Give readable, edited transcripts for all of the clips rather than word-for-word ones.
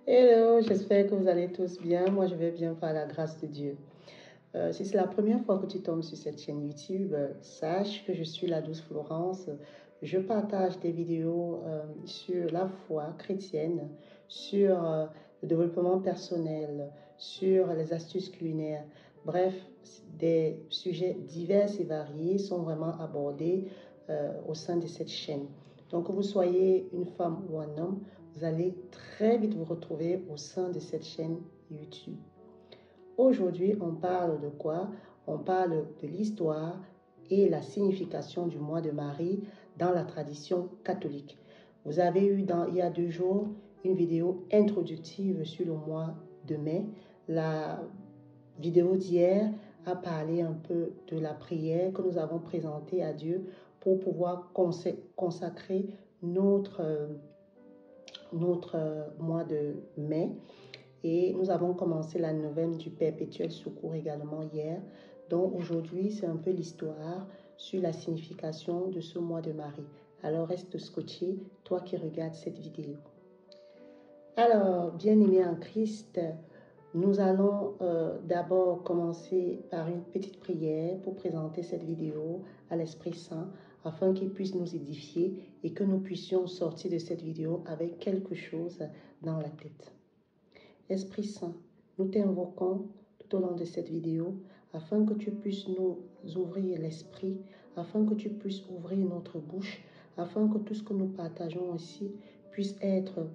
Hello, j'espère que vous allez tous bien. Moi, je vais bien par la grâce de Dieu. Si c'est la première fois que tu tombes sur cette chaîne YouTube, sache que je suis la douce Florence. Je partage des vidéos sur la foi chrétienne, sur le développement personnel, sur les astuces culinaires. Bref, des sujets divers et variés sont vraiment abordés au sein de cette chaîne. Donc, que vous soyez une femme ou un homme, vous allez très vite vous retrouver au sein de cette chaîne YouTube. Aujourd'hui, on parle de quoi? On parle de l'histoire et la signification du mois de Marie dans la tradition catholique. Vous avez eu il y a 2 jours une vidéo introductive sur le mois de mai. La vidéo d'hier a parlé un peu de la prière que nous avons présentée à Dieu pour pouvoir consacrer notre mois de mai. Et nous avons commencé la neuvaine du Perpétuel Secours également hier. Donc aujourd'hui, c'est un peu l'histoire sur la signification de ce mois de Marie. Alors reste scotché, toi qui regardes cette vidéo. Alors, bien-aimés en Christ, nous allons d'abord commencer par une petite prière pour présenter cette vidéo à l'Esprit Saint afin qu'il puisse nous édifier et que nous puissions sortir de cette vidéo avec quelque chose dans la tête. Esprit Saint, nous t'invoquons tout au long de cette vidéo afin que tu puisses nous ouvrir l'esprit, afin que tu puisses ouvrir notre bouche, afin que tout ce que nous partageons ici puisse être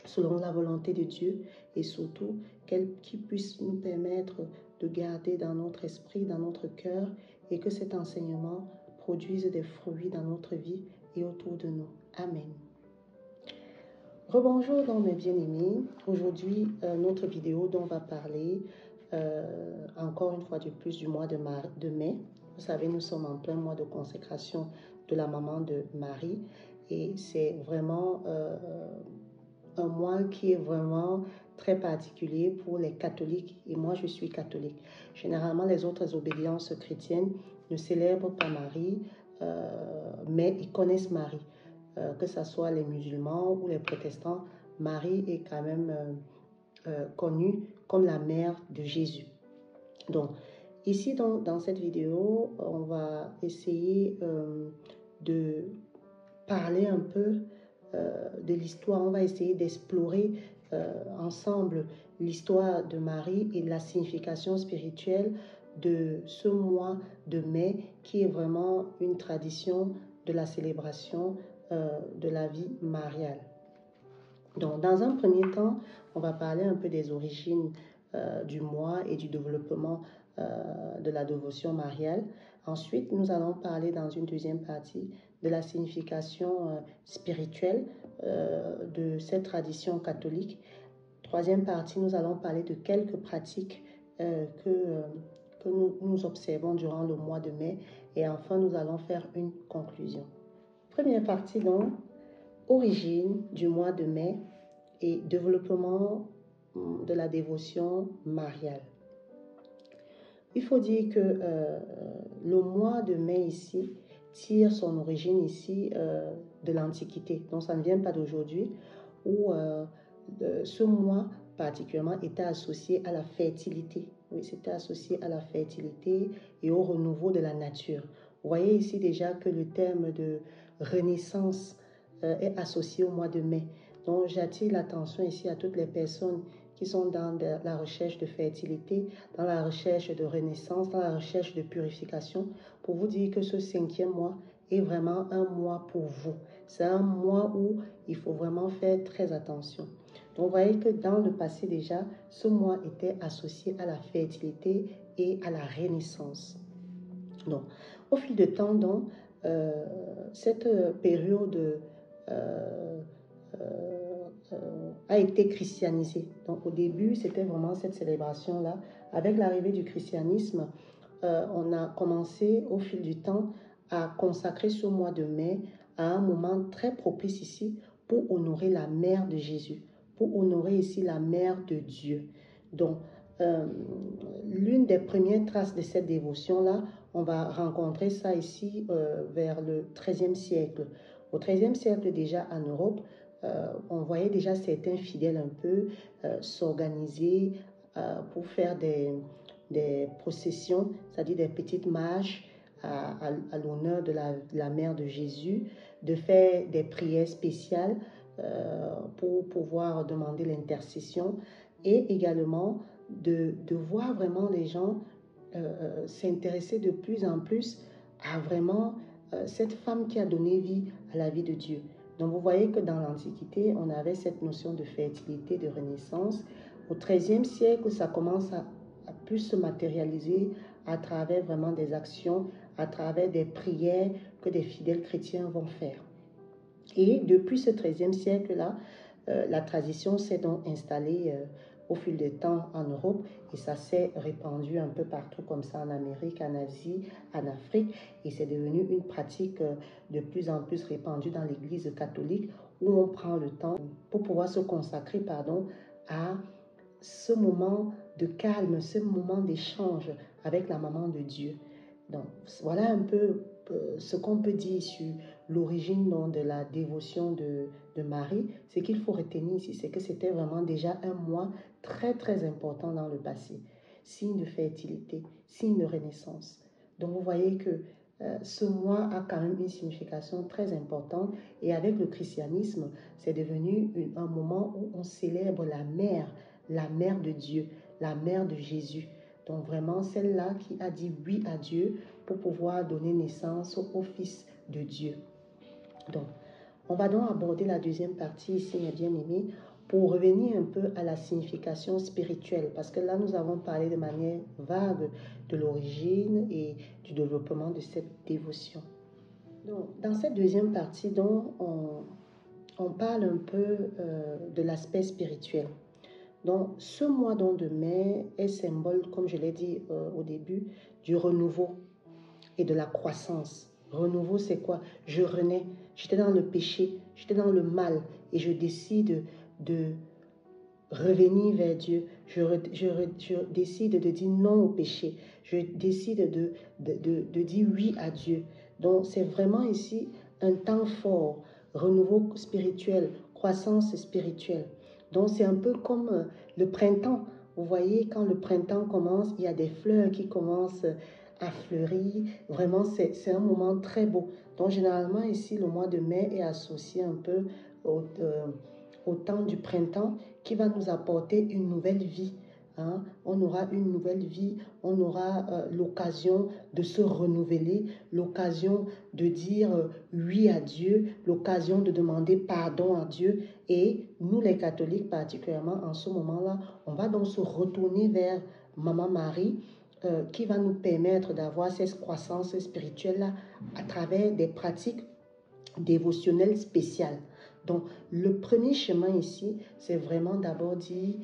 selon la volonté de Dieu et surtout qu'il puisse nous permettre de garder dans notre esprit, dans notre cœur et que cet enseignement produise des fruits dans notre vie et autour de nous. Amen. Rebonjour dans mes bien-aimés. Aujourd'hui, notre vidéo dont on va parler encore une fois de plus du mois de mai. Vous savez, nous sommes en plein mois de consécration de la maman de Marie et c'est vraiment un mois qui est vraiment très particulier pour les catholiques et moi je suis catholique. Généralement, les autres obédiences chrétiennes ne célèbrent pas Marie, mais ils connaissent Marie. Que ce soit les musulmans ou les protestants, Marie est quand même connue comme la mère de Jésus. Donc, ici dans cette vidéo, on va essayer de parler un peu de l'histoire. On va essayer d'explorer ensemble l'histoire de Marie et la signification spirituelle de ce mois de mai qui est vraiment une tradition de la célébration de la vie mariale. Donc, dans un premier temps, on va parler un peu des origines du mois et du développement de la dévotion mariale. Ensuite, nous allons parler dans une deuxième partie de la signification spirituelle de cette tradition catholique. Troisième partie, nous allons parler de quelques pratiques que nous observons durant le mois de mai. Et enfin, nous allons faire une conclusion. Première partie donc, origine du mois de mai et développement de la dévotion mariale. Il faut dire que le mois de mai ici tire son origine ici de l'Antiquité. Donc ça ne vient pas d'aujourd'hui où ce mois particulièrement était associé à la fertilité. Oui, c'était associé à la fertilité et au renouveau de la nature. Vous voyez ici déjà que le terme de renaissance est associé au mois de mai. Donc j'attire l'attention ici à toutes les personnes qui sont dans la recherche de fertilité, dans la recherche de renaissance, dans la recherche de purification, pour vous dire que ce 5e mois est vraiment un mois pour vous. C'est un mois où il faut vraiment faire très attention. Donc, vous voyez que dans le passé déjà, ce mois était associé à la fertilité et à la renaissance. Donc, au fil du temps, donc, cette période a été christianisée. Donc, au début, c'était vraiment cette célébration-là. Avec l'arrivée du christianisme, on a commencé au fil du temps à consacrer ce mois de mai à un moment très propice ici pour honorer la mère de Jésus, pour honorer ici la mère de Dieu. Donc, l'une des premières traces de cette dévotion-là, on va rencontrer ça ici vers le XIIIe siècle. Au XIIIe siècle déjà en Europe, on voyait déjà certains fidèles un peu s'organiser pour faire des processions, c'est-à-dire des petites marches à l'honneur de la mère de Jésus, de faire des prières spéciales pour pouvoir demander l'intercession et également de voir vraiment les gens s'intéresser de plus en plus à vraiment cette femme qui a donné vie à la vie de Dieu. Donc vous voyez que dans l'Antiquité, on avait cette notion de fertilité, de renaissance. Au XIIIe siècle, ça commence à plus se matérialiser à travers vraiment des actions, à travers des prières que des fidèles chrétiens vont faire. Et depuis ce XIIIe siècle-là, la tradition s'est donc installée au fil du temps en Europe et ça s'est répandu un peu partout comme ça en Amérique, en Asie, en Afrique et c'est devenu une pratique de plus en plus répandue dans l'Église catholique où on prend le temps pour pouvoir se consacrer à ce moment de calme, ce moment d'échange avec la maman de Dieu. Donc voilà un peu ce qu'on peut dire sur l'origine de la dévotion de Marie. Ce qu'il faut retenir ici, c'est que c'était vraiment déjà un mois très très important dans le passé. Signe de fertilité, signe de renaissance. Donc vous voyez que ce mois a quand même une signification très importante et avec le christianisme, c'est devenu un moment où on célèbre la mère de Dieu, la mère de Jésus. Donc vraiment celle-là qui a dit oui à Dieu pour pouvoir donner naissance au Fils de Dieu. Donc, on va donc aborder la deuxième partie ici, mes bien-aimés, pour revenir un peu à la signification spirituelle, parce que là, nous avons parlé de manière vague de l'origine et du développement de cette dévotion. Donc, dans cette deuxième partie, donc, on parle un peu de l'aspect spirituel. Donc, ce mois de mai est symbole, comme je l'ai dit au début, du renouveau et de la croissance. Renouveau, c'est quoi? Je renais. J'étais dans le péché, j'étais dans le mal et je décide de revenir vers Dieu. Je décide de dire non au péché. Je décide de dire oui à Dieu. Donc, c'est vraiment ici un temps fort, renouveau spirituel, croissance spirituelle. Donc, c'est un peu comme le printemps. Vous voyez, quand le printemps commence, il y a des fleurs qui commencent à fleurir. Vraiment, c'est un moment très beau. Donc, généralement, ici, le mois de mai est associé un peu au temps du printemps qui va nous apporter une nouvelle vie. Hein? On aura une nouvelle vie, on aura l'occasion de se renouveler, l'occasion de dire oui à Dieu, l'occasion de demander pardon à Dieu. Et nous, les catholiques particulièrement, en ce moment-là, on va donc se retourner vers Maman Marie qui va nous permettre d'avoir cette croissance spirituelle-là à travers des pratiques dévotionnelles spéciales. Donc, le premier chemin ici, c'est vraiment d'abord dire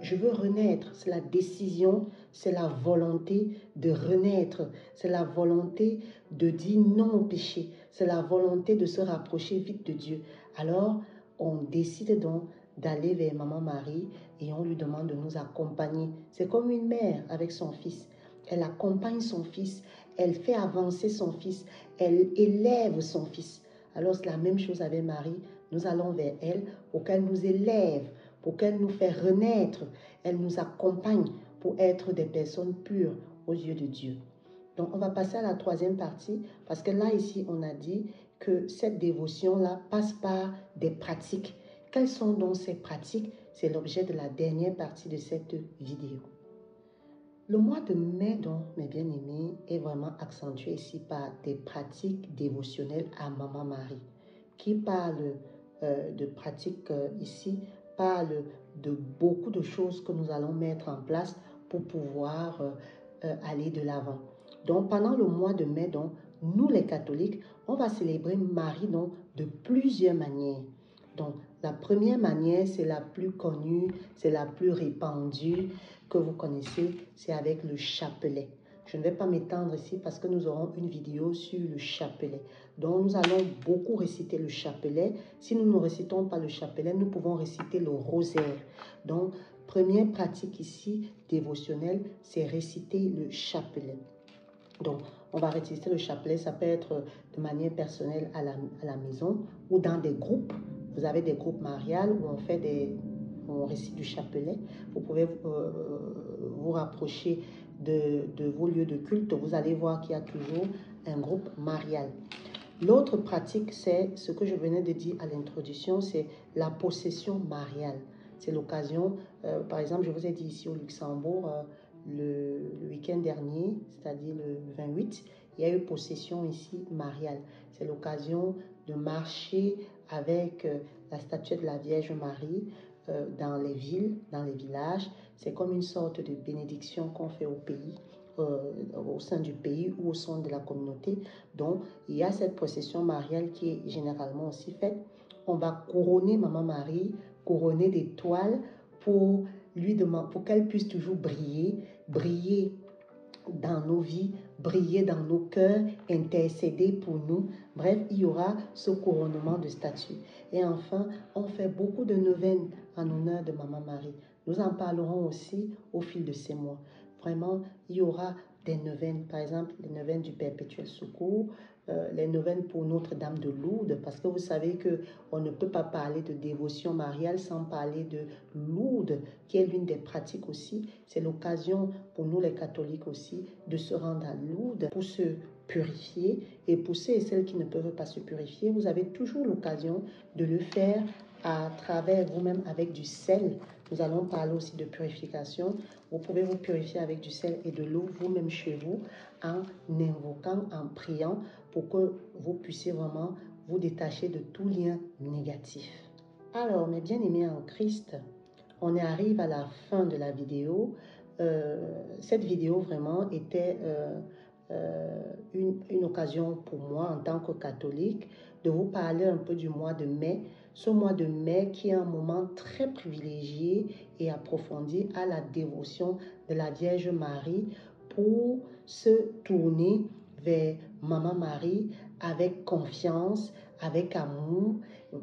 je veux renaître. C'est la décision, c'est la volonté de renaître. C'est la volonté de dire non au péché. C'est la volonté de se rapprocher vite de Dieu. Alors, on décide donc d'aller vers Maman Marie et on lui demande de nous accompagner. C'est comme une mère avec son fils. Elle accompagne son fils, elle fait avancer son fils, elle élève son fils. Alors, c'est la même chose avec Marie. Nous allons vers elle pour qu'elle nous élève, pour qu'elle nous fasse renaître. Elle nous accompagne pour être des personnes pures aux yeux de Dieu. Donc, on va passer à la troisième partie parce que là, ici, on a dit que cette dévotion-là passe par des pratiques. Quelles sont donc ces pratiques? C'est l'objet de la dernière partie de cette vidéo. Le mois de mai, donc, mes bien-aimés, est vraiment accentué ici par des pratiques dévotionnelles à Maman Marie, qui parle de pratiques ici, parle de beaucoup de choses que nous allons mettre en place pour pouvoir aller de l'avant. Donc, pendant le mois de mai, donc, nous les catholiques, on va célébrer Marie donc, de plusieurs manières. Donc, la première manière, c'est la plus connue, c'est la plus répandue que vous connaissez, c'est avec le chapelet. Je ne vais pas m'étendre ici parce que nous aurons une vidéo sur le chapelet. Donc, nous allons beaucoup réciter le chapelet. Si nous ne récitons pas le chapelet, nous pouvons réciter le rosaire. Donc, première pratique ici, dévotionnelle, c'est réciter le chapelet. Donc, on va réciter le chapelet, ça peut être de manière personnelle à la maison ou dans des groupes. Vous avez des groupes mariales où on récite du chapelet. Vous pouvez vous rapprocher de vos lieux de culte. Vous allez voir qu'il y a toujours un groupe marial. L'autre pratique, c'est ce que je venais de dire à l'introduction, c'est la possession mariale. C'est l'occasion, par exemple, je vous ai dit ici au Luxembourg, le week-end dernier, c'est-à-dire le 28, il y a eu possession ici mariale. C'est l'occasion de marcher avec la statuette de la Vierge Marie dans les villes, dans les villages. C'est comme une sorte de bénédiction qu'on fait au pays, au sein du pays ou au sein de la communauté. Donc, il y a cette procession mariale qui est généralement aussi faite. On va couronner Maman Marie, couronner d'étoiles pour lui demander, pour qu'elle puisse toujours briller dans nos vies, briller dans nos cœurs, intercéder pour nous. Bref, il y aura ce couronnement de statue. Et enfin, on fait beaucoup de neuvaines en honneur de Maman Marie. Nous en parlerons aussi au fil de ces mois. Vraiment, il y aura des neuvaines, par exemple, les neuvaines du Perpétuel Secours, les neuvaines pour Notre-Dame de Lourdes, parce que vous savez qu'on ne peut pas parler de dévotion mariale sans parler de Lourdes, qui est l'une des pratiques aussi. C'est l'occasion pour nous les catholiques aussi de se rendre à Lourdes pour se purifier. Et pour ceux et celles qui ne peuvent pas se purifier, vous avez toujours l'occasion de le faire à travers vous-même avec du sel. Nous allons parler aussi de purification. Vous pouvez vous purifier avec du sel et de l'eau vous-même chez vous en invoquant, en priant pour que vous puissiez vraiment vous détacher de tout lien négatif. Alors, mes bien-aimés en Christ, on arrive à la fin de la vidéo. Cette vidéo vraiment était une occasion pour moi en tant que catholique de vous parler un peu du mois de mai. Ce mois de mai qui est un moment très privilégié et approfondi à la dévotion de la Vierge Marie pour se tourner vers Maman Marie avec confiance, avec amour,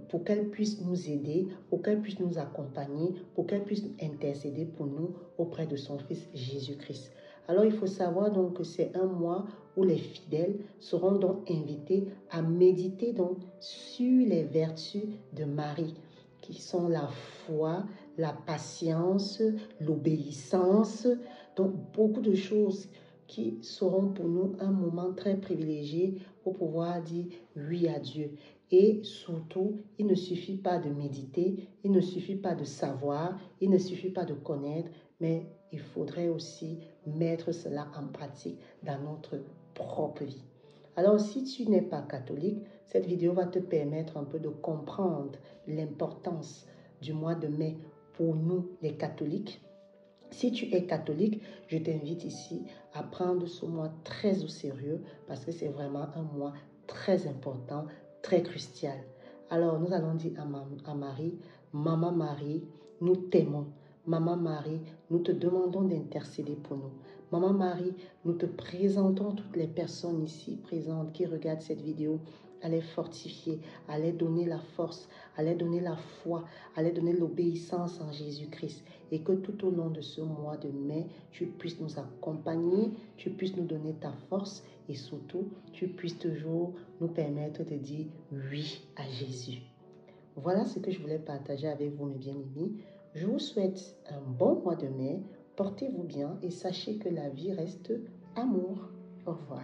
pour qu'elle puisse nous aider, pour qu'elle puisse nous accompagner, pour qu'elle puisse intercéder pour nous auprès de son Fils Jésus-Christ. Alors, il faut savoir donc que c'est un mois où les fidèles seront donc invités à méditer donc sur les vertus de Marie, qui sont la foi, la patience, l'obéissance, donc beaucoup de choses qui seront pour nous un moment très privilégié pour pouvoir dire oui à Dieu. Et surtout, il ne suffit pas de méditer, il ne suffit pas de savoir, il ne suffit pas de connaître, mais il faudrait aussi mettre cela en pratique dans notre propre vie. Alors, si tu n'es pas catholique, cette vidéo va te permettre un peu de comprendre l'importance du mois de mai pour nous, les catholiques. Si tu es catholique, je t'invite ici à prendre ce mois très au sérieux parce que c'est vraiment un mois très important, très crucial. Alors, nous allons dire à Marie, Maman Marie, nous t'aimons. Maman Marie, nous te demandons d'intercéder pour nous. Maman Marie, nous te présentons toutes les personnes ici présentes qui regardent cette vidéo, à les fortifier, à les donner la force, à les donner la foi, à les donner l'obéissance en Jésus-Christ. Et que tout au long de ce mois de mai, tu puisses nous accompagner, tu puisses nous donner ta force et surtout, tu puisses toujours nous permettre de dire oui à Jésus. Voilà ce que je voulais partager avec vous, mes bien-aimés. Je vous souhaite un bon mois de mai. Portez-vous bien et sachez que la vie reste amour. Au revoir.